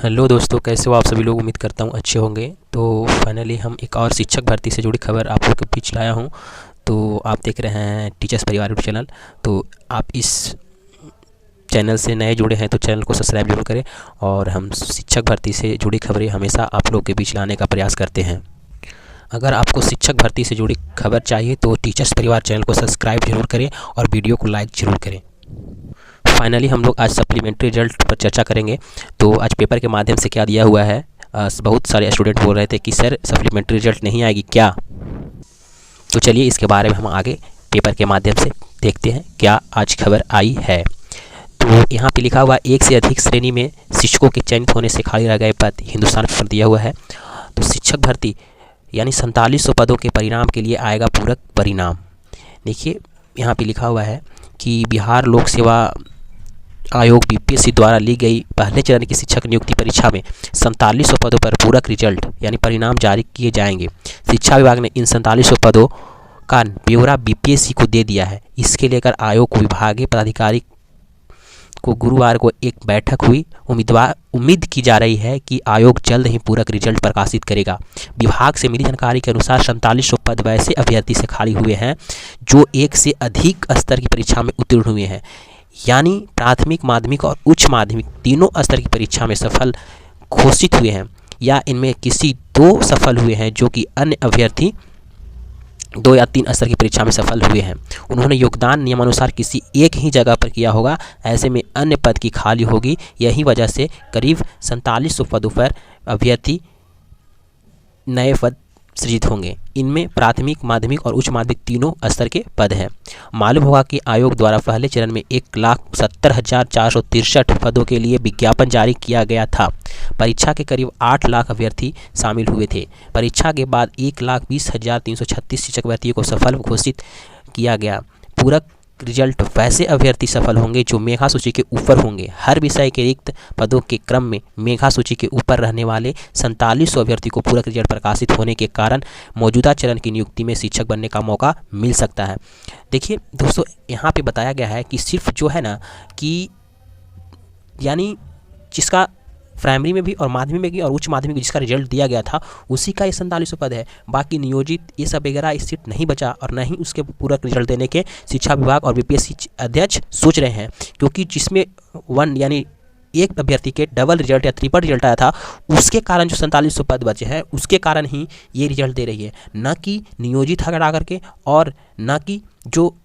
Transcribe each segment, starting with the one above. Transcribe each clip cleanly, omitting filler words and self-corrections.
Hello दोस्तों, कैसे हो आप सभी लोग। उम्मीद करता हूँ अच्छे होंगे। तो फाइनली हम एक और शिक्षक भर्ती से जुड़ी खबर आप लोग के बीच लाया हूँ। तो आप देख रहे हैं टीचर्स परिवार यूट्यूब चैनल। तो आप इस चैनल से नए जुड़े हैं तो चैनल को सब्सक्राइब जरूर करें। और हम शिक्षक भर्ती से जुड़ी खबरें हमेशा आप लोग के बीच लाने का प्रयास करते हैं। अगर आपको शिक्षक भर्ती से जुड़ी खबर चाहिए तो टीचर्स परिवार चैनल को सब्सक्राइब जरूर करें और वीडियो को लाइक जरूर करें। फाइनली हम लोग आज सप्लीमेंट्री रिजल्ट पर चर्चा करेंगे। तो आज पेपर के माध्यम से क्या दिया हुआ है, बहुत सारे स्टूडेंट बोल रहे थे कि सर सप्लीमेंट्री रिजल्ट नहीं आएगी क्या। तो चलिए इसके बारे में हम आगे पेपर के माध्यम से देखते हैं क्या आज खबर आई है। तो यहाँ पे लिखा हुआ एक से अधिक श्रेणी में शिक्षकों के चयनित होने से खाली रह गए पद, हिंदुस्तान पर दिया हुआ है। तो शिक्षक भर्ती यानी 4700 पदों के परिणाम के लिए आएगा पूरक परिणाम। देखिए यहाँ पे लिखा हुआ है कि बिहार लोक सेवा आयोग बीपीएससी द्वारा ली गई पहले चरण की शिक्षक नियुक्ति परीक्षा में 4700 पदों पर पूरक रिजल्ट यानी परिणाम जारी किए जाएंगे। शिक्षा विभाग ने इन 4700 पदों का ब्यौरा बीपीएससी को दे दिया है। इसके लेकर आयोग को विभागीय पदाधिकारी को गुरुवार को एक बैठक हुई। उम्मीद की जा रही है कि आयोग जल्द ही पूरक रिजल्ट प्रकाशित करेगा। विभाग से मिली जानकारी के अनुसार 4700 पद वैसे अभ्यर्थी से खाली हुए हैं जो एक से अधिक स्तर की परीक्षा में उत्तीर्ण हुए हैं, यानी प्राथमिक, माध्यमिक और उच्च माध्यमिक तीनों स्तर की परीक्षा में सफल घोषित हुए हैं, या इनमें किसी दो सफल हुए हैं जो कि अन्य अभ्यर्थी 2 या 3 स्तर की परीक्षा में सफल हुए हैं। उन्होंने योगदान नियमानुसार किसी एक ही जगह पर किया होगा। ऐसे में अन्य पद की खाली होगी। यही वजह से करीब 4700 पदों पर अभ्यर्थी नए पद सृजित होंगे। इनमें प्राथमिक, माध्यमिक और उच्च माध्यमिक तीनों स्तर के पद हैं। मालूम होगा कि आयोग द्वारा पहले चरण में 1,70,463 पदों के लिए विज्ञापन जारी किया गया था। परीक्षा के करीब 8 लाख अभ्यर्थी शामिल हुए थे। परीक्षा के बाद 1,20,336 शिक्षक अभ्यर्थियों को सफल घोषित किया गया। पूरक रिजल्ट वैसे अभ्यर्थी सफल होंगे जो मेधा सूची के ऊपर होंगे। हर विषय के रिक्त पदों के क्रम में मेधा सूची के ऊपर रहने वाले 4700 अभ्यर्थी को पूरक रिजल्ट प्रकाशित होने के कारण मौजूदा चरण की नियुक्ति में शिक्षक बनने का मौका मिल सकता है। देखिए दोस्तों, यहाँ पे बताया गया है कि सिर्फ जो है ना कि यानी जिसका प्राइमरी में भी और माध्यमिक में भी और उच्च माध्यमिक में जिसका रिजल्ट दिया गया था उसी का ये 4700 पद है। बाकी नियोजित ये सब वगैरह इस सीट नहीं बचा और न ही उसके पूरक रिजल्ट देने के शिक्षा विभाग और बीपीएससी अध्यक्ष सोच रहे हैं, क्योंकि जिसमें यानी एक अभ्यर्थी के डबल रिजल्ट या ट्रिपल रिजल्ट आया था उसके कारण जो 4700 पद बचे हैं उसके कारण ही ये रिजल्ट दे रही है, न कि नियोजित हटा करके और न कि जो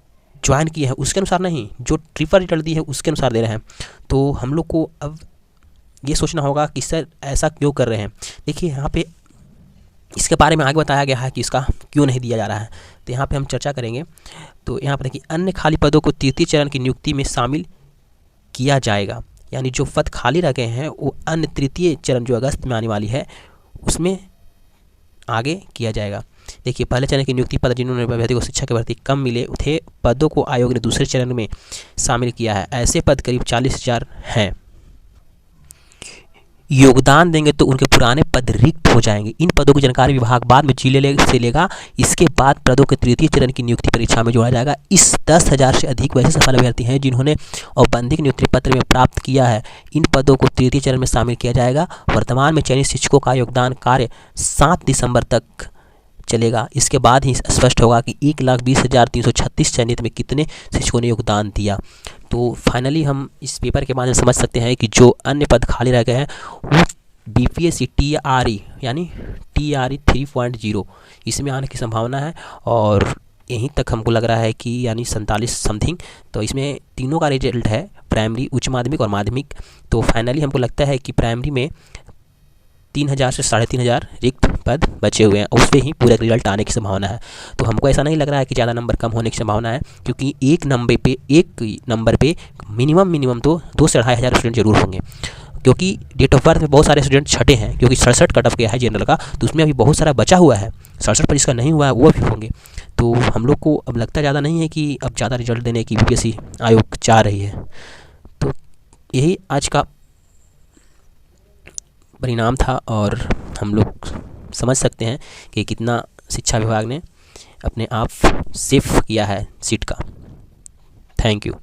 ज्वाइन किए हैं उसके अनुसार नहीं, जो ट्रिपल रिजल्ट दी है उसके अनुसार दे रहे हैं। तो हम लोग को अब ये सोचना होगा कि सर ऐसा क्यों कर रहे हैं। देखिए यहाँ पे इसके बारे में आगे बताया गया है कि इसका क्यों नहीं दिया जा रहा है। तो यहाँ पे हम चर्चा करेंगे। तो यहाँ पर देखिए अन्य खाली पदों को तृतीय चरण की नियुक्ति में शामिल किया जाएगा, यानी जो पद खाली रह गए हैं वो अन्य तृतीय चरण जो अगस्त में आने वाली है उसमें आगे किया जाएगा। देखिए पहले चरण की नियुक्ति पद जिन्होंने अभ्यर्थी को शिक्षा के भर्ती कम मिले थे पदों को आयोग ने दूसरे चरण में शामिल किया है। ऐसे पद करीब 40,000 हैं। योगदान देंगे तो उनके पुराने पद रिक्त हो जाएंगे। इन पदों की जानकारी विभाग बाद में जिले से लेगा। इसके बाद पदों के तृतीय चरण की नियुक्ति परीक्षा में जोड़ा जाएगा। इस 10,000 से अधिक वैसे सफल अभ्यर्थी हैं जिन्होंने औपबंधिक नियुक्ति पत्र में प्राप्त किया है। इन पदों को तृतीय चरण में शामिल किया जाएगा। वर्तमान में चयनित शिक्षकों का योगदान कार्य 7 दिसंबर तक चलेगा। इसके बाद ही स्पष्ट होगा कि 1,20,336 चयनित में कितने शिक्षकों ने योगदान दिया। तो फाइनली हम इस पेपर के माध्यम से समझ सकते हैं कि जो अन्य पद खाली रह गए हैं वो बीपीएससी TRE यानी TRE 3.0 इसमें आने की संभावना है। और यहीं तक हमको लग रहा है कि यानी 47 समथिंग। तो इसमें तीनों का रिजल्ट है, प्राइमरी, उच्च माध्यमिक और माध्यमिक। तो फाइनली हमको लगता है कि प्राइमरी में 3,000 से 3,500 रिक्त पद बचे हुए हैं, उस पर ही पूरा रिजल्ट आने की संभावना है। तो हमको ऐसा नहीं लग रहा है कि ज़्यादा नंबर कम होने की संभावना है, क्योंकि एक नंबर पे मिनिमम तो 2 से 2,500 स्टूडेंट जरूर होंगे। क्योंकि डेट ऑफ बर्थ में बहुत सारे स्टूडेंट छठे हैं, क्योंकि 67 कट ऑफ गया है जनरल का, तो उसमें अभी बहुत सारा बचा हुआ है। 67 पर जिसका नहीं हुआ है वो भी होंगे। तो हम लोग को अब लगता ज़्यादा नहीं है कि अब ज़्यादा रिजल्ट देने की बीपीएससी आयोग चाह रही है। तो यही आज का परिणाम था और हम लोग समझ सकते हैं कि कितना शिक्षा विभाग ने अपने आप सेफ किया है सीट का। Thank you.